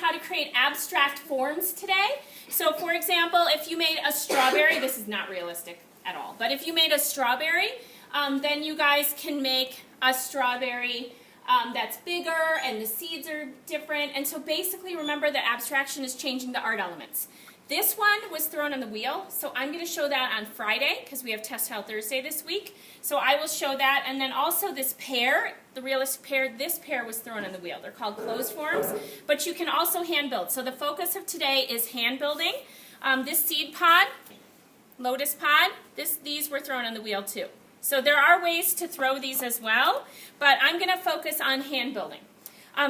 how to create abstract forms today. So for example, if you made a strawberry, this is not realistic at all, but if you made a strawberry, then you guys can make a strawberry that's bigger and the seeds are different. And so basically remember that abstraction is changing the art elements. This one was thrown on the wheel, so I'm going to show that on Friday because we have Test Tile Thursday this week. So I will show that, and then also this pear, the realistic pear, this pear was thrown on the wheel. They're called closed forms, but you can also hand build. So the focus of today is hand building. This seed pod, lotus pod, these were thrown on the wheel too. So there are ways to throw these as well, but I'm going to focus on hand building.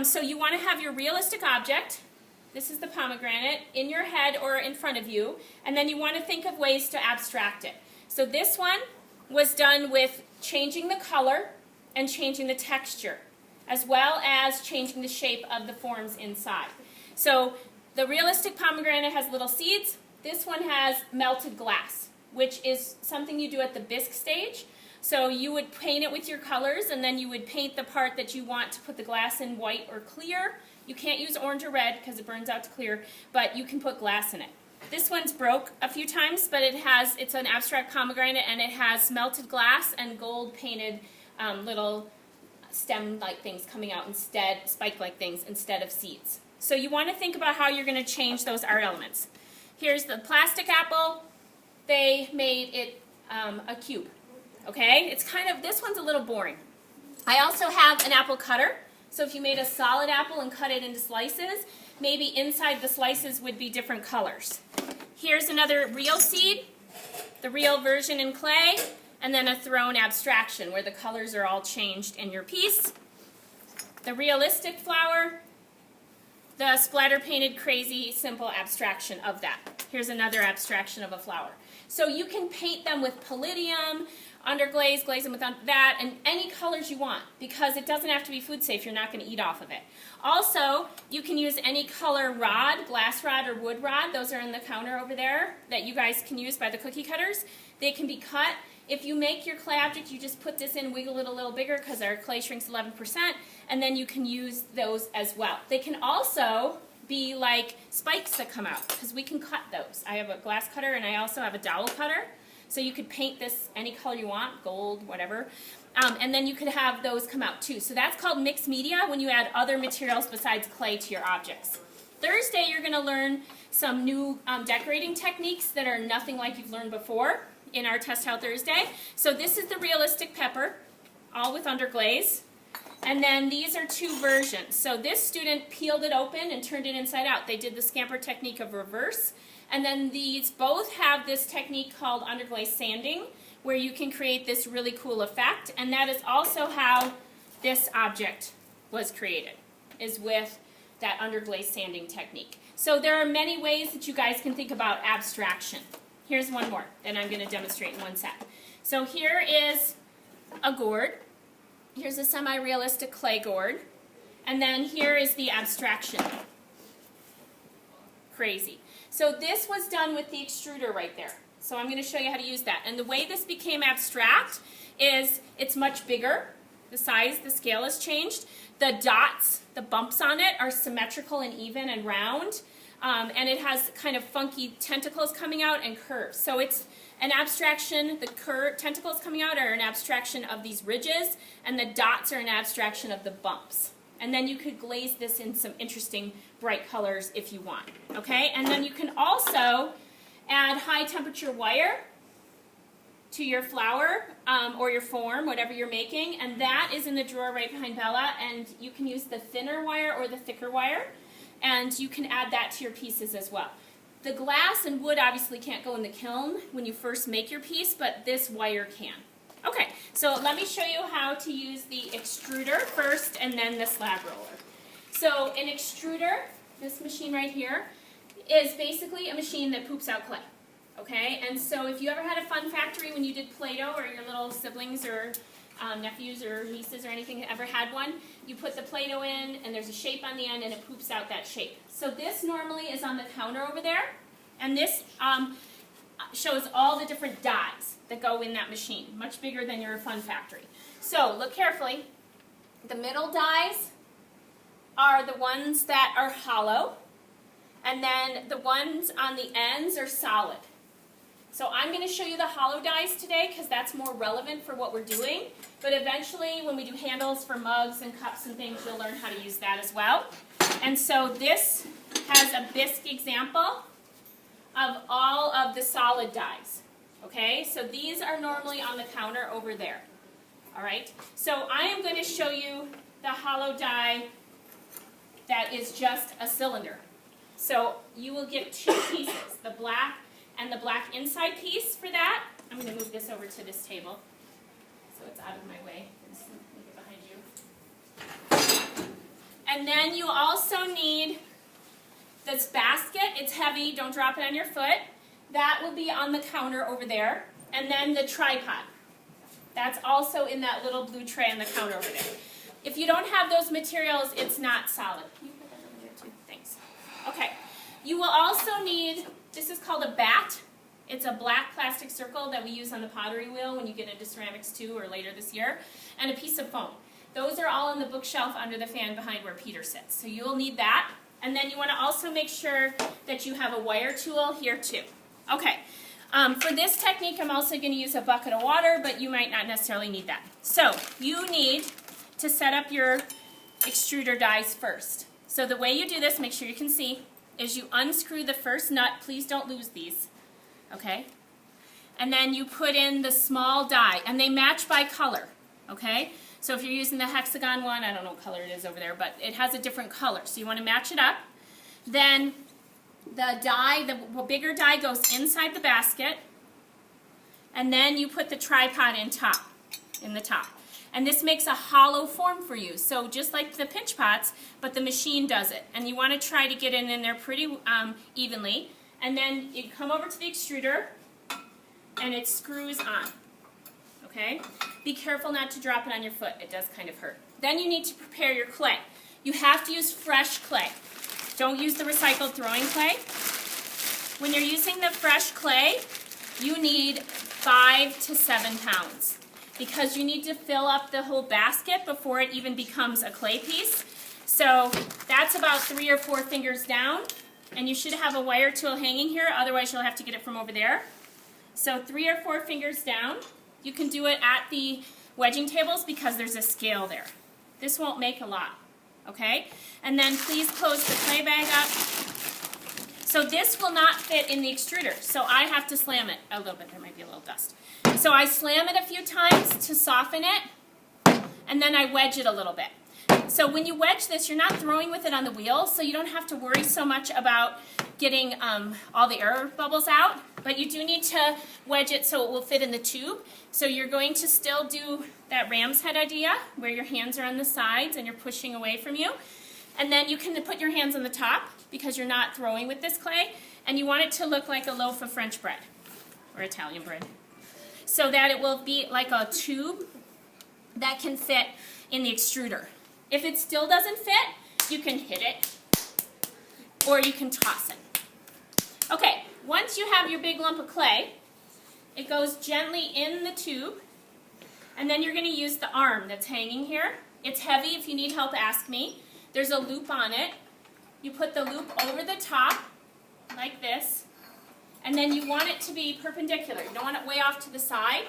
So you want to have your realistic object. This is the pomegranate in your head or in front of you, and then you want to think of ways to abstract it. So this one was done with changing the color and changing the texture, as well as changing the shape of the forms inside. So the realistic pomegranate has little seeds. This one has melted glass, which is something you do at the bisque stage. So you would paint it with your colors, and then you would paint the part that you want to put the glass in white or clear. You can't use orange or red because it burns out to clear, but you can put glass in it. This one's broke a few times, but it's an abstract pomegranate, and it has melted glass and gold painted little stem-like things coming out instead, spike-like things instead of seeds. So you want to think about how you're going to change those art elements. Here's the plastic apple. They made it a cube. Okay, this one's a little boring. I also have an apple cutter. So if you made a solid apple and cut it into slices, maybe inside the slices would be different colors. Here's another real seed, the real version in clay, and then a thrown abstraction where the colors are all changed in your piece. The realistic flower, the splatter painted crazy simple abstraction of that. Here's another abstraction of a flower. So you can paint them with palladium, underglaze, glaze them with that, and any colors you want, because it doesn't have to be food safe. You're not going to eat off of it. Also, you can use any color rod, glass rod or wood rod. Those are in the counter over there that you guys can use by the cookie cutters. They can be cut. If you make your clay object, you just put this in, wiggle it a little bigger because our clay shrinks 11%, and then you can use those as well. They can also be like spikes that come out, because we can cut those. I have a glass cutter, and I also have a dowel cutter. So you could paint this any color you want, gold, whatever, and then you could have those come out too. So that's called mixed media when you add other materials besides clay to your objects. Thursday you're going to learn some new decorating techniques that are nothing like you've learned before in our Test Tile Thursday. So this is the realistic pepper, all with underglaze. And then these are two versions. So this student peeled it open and turned it inside out. They did the scamper technique of reverse. And then these both have this technique called underglaze sanding, where you can create this really cool effect. And that is also how this object was created, is with that underglaze sanding technique. So there are many ways that you guys can think about abstraction. Here's one more that I'm going to demonstrate in one set. So here is a gourd. Here's a semi-realistic clay gourd. And then here is the abstraction. Crazy. So this was done with the extruder right there. So I'm going to show you how to use that. And the way this became abstract is it's much bigger. The size, the scale has changed. The dots, the bumps on it are symmetrical and even and round. And it has kind of funky tentacles coming out and curves. So it's an abstraction. The tentacles coming out are an abstraction of these ridges, and the dots are an abstraction of the bumps. And then you could glaze this in some interesting bright colors if you want. Okay? And then you can also add high temperature wire to your flower or your form, whatever you're making. And that is in the drawer right behind Bella. And you can use the thinner wire or the thicker wire. And you can add that to your pieces as well. The glass and wood obviously can't go in the kiln when you first make your piece, but this wire can. Okay, so let me show you how to use the extruder first and then the slab roller. So an extruder, this machine right here, is basically a machine that poops out clay. Okay, and so if you ever had a fun factory when you did Play-Doh, or your little siblings or nephews or nieces or anything ever had one, you put the Play-Doh in and there's a shape on the end and it poops out that shape. So this normally is on the counter over there, and this shows all the different dies that go in that machine, much bigger than your fun factory. So look carefully. The middle dies are the ones that are hollow, and then the ones on the ends are solid. So I'm going to show you the hollow dies today because that's more relevant for what we're doing. But eventually, when we do handles for mugs and cups and things, you'll learn how to use that as well. And so this has a bisque example of all of the solid dies. Okay, so these are normally on the counter over there. All right, so I am going to show you the hollow die that is just a cylinder. So you will get two pieces, the black and the black inside piece for that. I'm going to move this over to this table so it's out of my way. Just leave it behind you. And then you also need this basket. It's heavy. Don't drop it on your foot. That will be on the counter over there. And then the tripod. That's also in that little blue tray on the counter over there. If you don't have those materials, it's not solid. Can you put that over there too? Thanks. Okay. You will also need, this is called a bat. It's a black plastic circle that we use on the pottery wheel when you get into ceramics too, or later this year, and a piece of foam. Those are all on the bookshelf under the fan behind where Peter sits. So you'll need that. And then you want to also make sure that you have a wire tool here too. Okay. For this technique, I'm also going to use a bucket of water, but you might not necessarily need that. So you need to set up your extruder dies first. So the way you do this, make sure you can see, is you unscrew the first nut. Please don't lose these. Okay? And then you put in the small die, and they match by color. Okay? So if you're using the hexagon one, I don't know what color it is over there, but it has a different color. So you want to match it up. Then the die, the bigger die goes inside the basket, and then you put the tripod in the top. And this makes a hollow form for you. So just like the pinch pots, but the machine does it. And you want to try to get it in there pretty evenly. And then you come over to the extruder, and it screws on. Okay? Be careful not to drop it on your foot. It does kind of hurt. Then you need to prepare your clay. You have to use fresh clay. Don't use the recycled throwing clay. When you're using the fresh clay, you need 5 to 7 pounds because you need to fill up the whole basket before it even becomes a clay piece. So that's about 3 or 4 fingers down, and you should have a wire tool hanging here, otherwise you'll have to get it from over there. So 3 or 4 fingers down. You can do it at the wedging tables because there's a scale there. This won't make a lot. Okay? And then please close the clay bag up. So this will not fit in the extruder, so I have to slam it a little bit. There might be a little dust. So I slam it a few times to soften it, and then I wedge it a little bit. So when you wedge this, you're not throwing with it on the wheel, so you don't have to worry so much about getting all the air bubbles out, but you do need to wedge it so it will fit in the tube. So you're going to still do that ram's head idea, where your hands are on the sides and you're pushing away from you. And then you can put your hands on the top, because you're not throwing with this clay, and you want it to look like a loaf of French bread, or Italian bread, so that it will be like a tube that can fit in the extruder. If it still doesn't fit, you can hit it, or you can toss it. Okay, once you have your big lump of clay, it goes gently in the tube, and then you're going to use the arm that's hanging here. It's heavy. If you need help, ask me. There's a loop on it. You put the loop over the top, like this, and then you want it to be perpendicular. You don't want it way off to the side.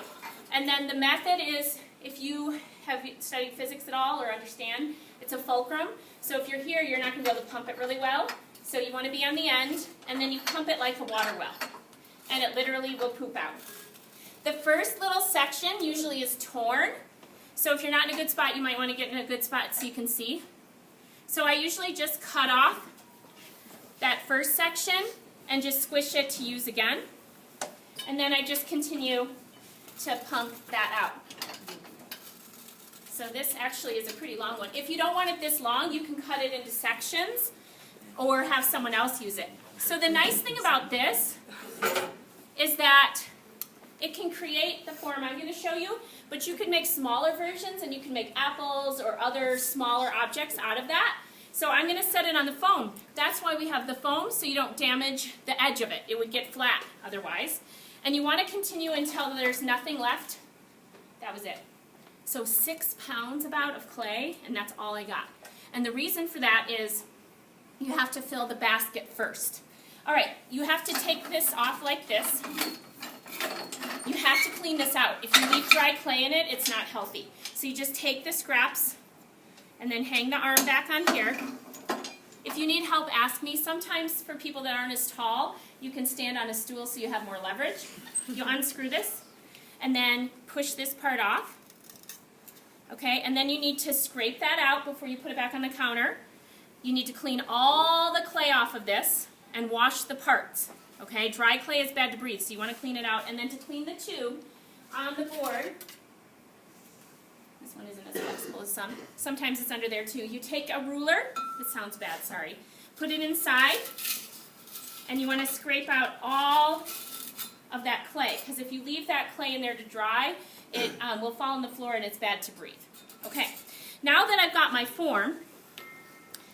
And then the method is, if you have studied physics at all or understand, it's a fulcrum. So if you're here, you're not going to be able to pump it really well. So you want to be on the end, and then you pump it like a water well. And it literally will poop out. The first little section usually is torn. So if you're not in a good spot, you might want to get in a good spot so you can see. So I usually just cut off that first section and just squish it to use again. And then I just continue to pump that out. So this actually is a pretty long one. If you don't want it this long, you can cut it into sections or have someone else use it. So the nice thing about this is that it can create the form I'm going to show you, but you can make smaller versions, and you can make apples or other smaller objects out of that. So I'm going to set it on the foam. That's why we have the foam, so you don't damage the edge of it. It would get flat otherwise. And you want to continue until there's nothing left. That was it. So 6 pounds about of clay, and that's all I got. And the reason for that is you have to fill the basket first. All right, you have to take this off like this. You have to clean this out. If you leave dry clay in it, it's not healthy. So you just take the scraps and then hang the arm back on here. If you need help, ask me. Sometimes for people that aren't as tall, you can stand on a stool so you have more leverage. You unscrew this and then push this part off. Okay, and then you need to scrape that out before you put it back on the counter. You need to clean all the clay off of this and wash the parts. Okay, dry clay is bad to breathe, so you want to clean it out. And then to clean the tube on the board, this one isn't as flexible as some. Sometimes it's under there too. You take a ruler, this sounds bad, sorry. Put it inside, and you want to scrape out all of that clay, because if you leave that clay in there to dry, it will fall on the floor and it's bad to breathe. Okay, now that I've got my form,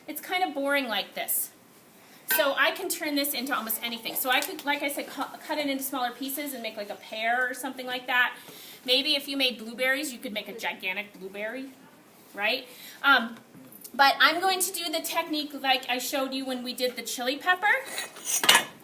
it's kind of boring like this. So I can turn this into almost anything. So I could, like I said, cut it into smaller pieces and make like a pear or something like that. Maybe if you made blueberries, you could make a gigantic blueberry, right? But I'm going to do the technique like I showed you when we did the chili pepper.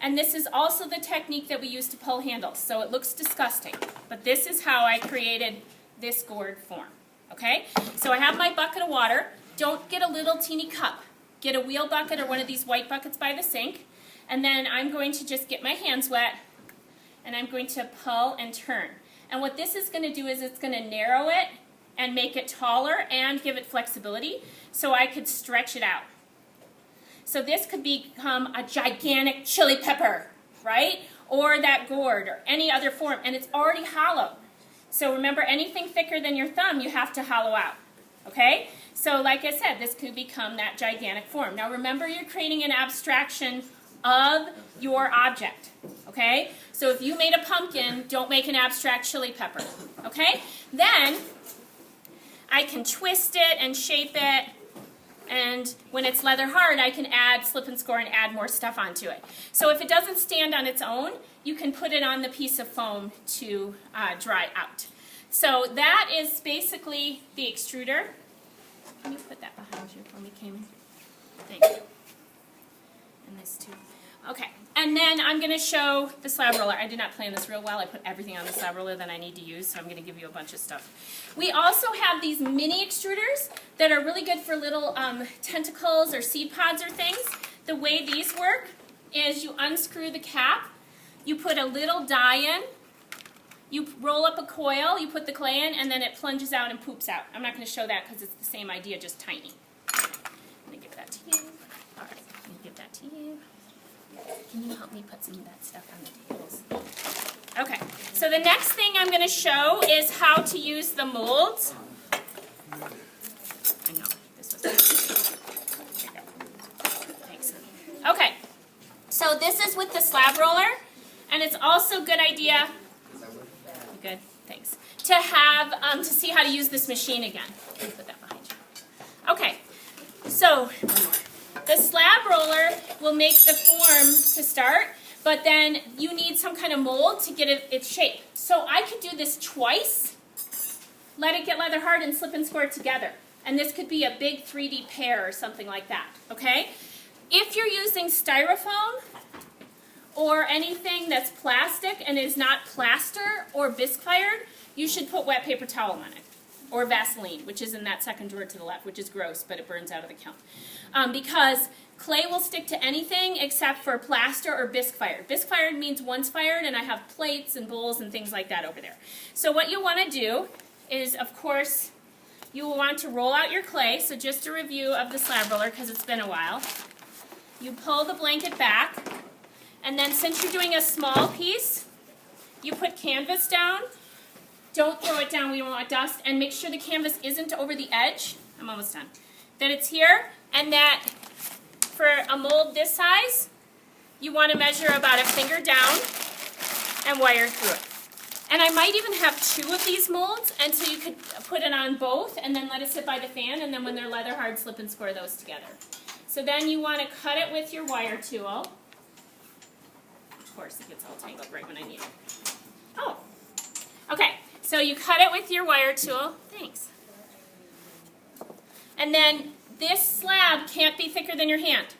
And this is also the technique that we use to pull handles. So it looks disgusting. But this is how I created this gourd form. Okay? So I have my bucket of water. Don't get a little teeny cup. Get a wheel bucket or one of these white buckets by the sink. And then I'm going to just get my hands wet. And I'm going to pull and turn. And what this is going to do is it's going to narrow it and make it taller and give it flexibility so I could stretch it out. So this could become a gigantic chili pepper, right? Or that gourd or any other form, and it's already hollow. So remember, anything thicker than your thumb you have to hollow out, okay? So like I said, this could become that gigantic form. Now remember, you're creating an abstraction of your object, okay? So if you made a pumpkin, don't make an abstract chili pepper, okay? Then I can twist it and shape it, and when it's leather hard, I can add slip and score and add more stuff onto it. So if it doesn't stand on its own, you can put it on the piece of foam to dry out. So that is basically the extruder. Can you put that behind you for me, Cayman? Thank you. And this too. Okay, and then I'm going to show the slab roller. I did not plan this real well. I put everything on the slab roller that I need to use, so I'm going to give you a bunch of stuff. We also have these mini extruders that are really good for little tentacles or seed pods or things. The way these work is you unscrew the cap, you put a little die in, you roll up a coil, you put the clay in, and then it plunges out and poops out. I'm not going to show that because it's the same idea, just tiny. Let me give that to you. All right, let me give that to you. Can you help me put some of that stuff on the tables? Okay, so the next thing I'm going to show is how to use the molds. I know, this was there you go. Thanks. Okay, so this is with the slab roller, and it's also a good idea. You good? Thanks. To have, to see how to use this machine again. Let me put that behind you. Okay, so one more. The slab roller will make the form to start, but then you need some kind of mold to get its shape. So I could do this twice, let it get leather hard, and slip and score it together. And this could be a big 3D pear or something like that, okay? If you're using styrofoam or anything that's plastic and is not plaster or bisque fired, you should put wet paper towel on it. Or Vaseline, which is in that second drawer to the left, which is gross, but it burns out of the kiln. Because clay will stick to anything except for plaster or bisque fired. Bisque fired means once fired, and I have plates and bowls and things like that over there. So what you want to do is, of course, you will want to roll out your clay. So just a review of the slab roller, because it's been a while. You pull the blanket back, and then since you're doing a small piece, you put canvas down. Don't throw it down, we don't want dust, and make sure the canvas isn't over the edge. I'm almost done. That it's here, and that for a mold this size, you want to measure about a finger down and wire through it. And I might even have 2 of these molds, and so you could put it on both and then let it sit by the fan, and then when they're leather hard, slip and score those together. So then you want to cut it with your wire tool. Of course, it gets all tangled right when I need it. Oh, okay. So you cut it with your wire tool. Thanks. And then this slab can't be thicker than your hand.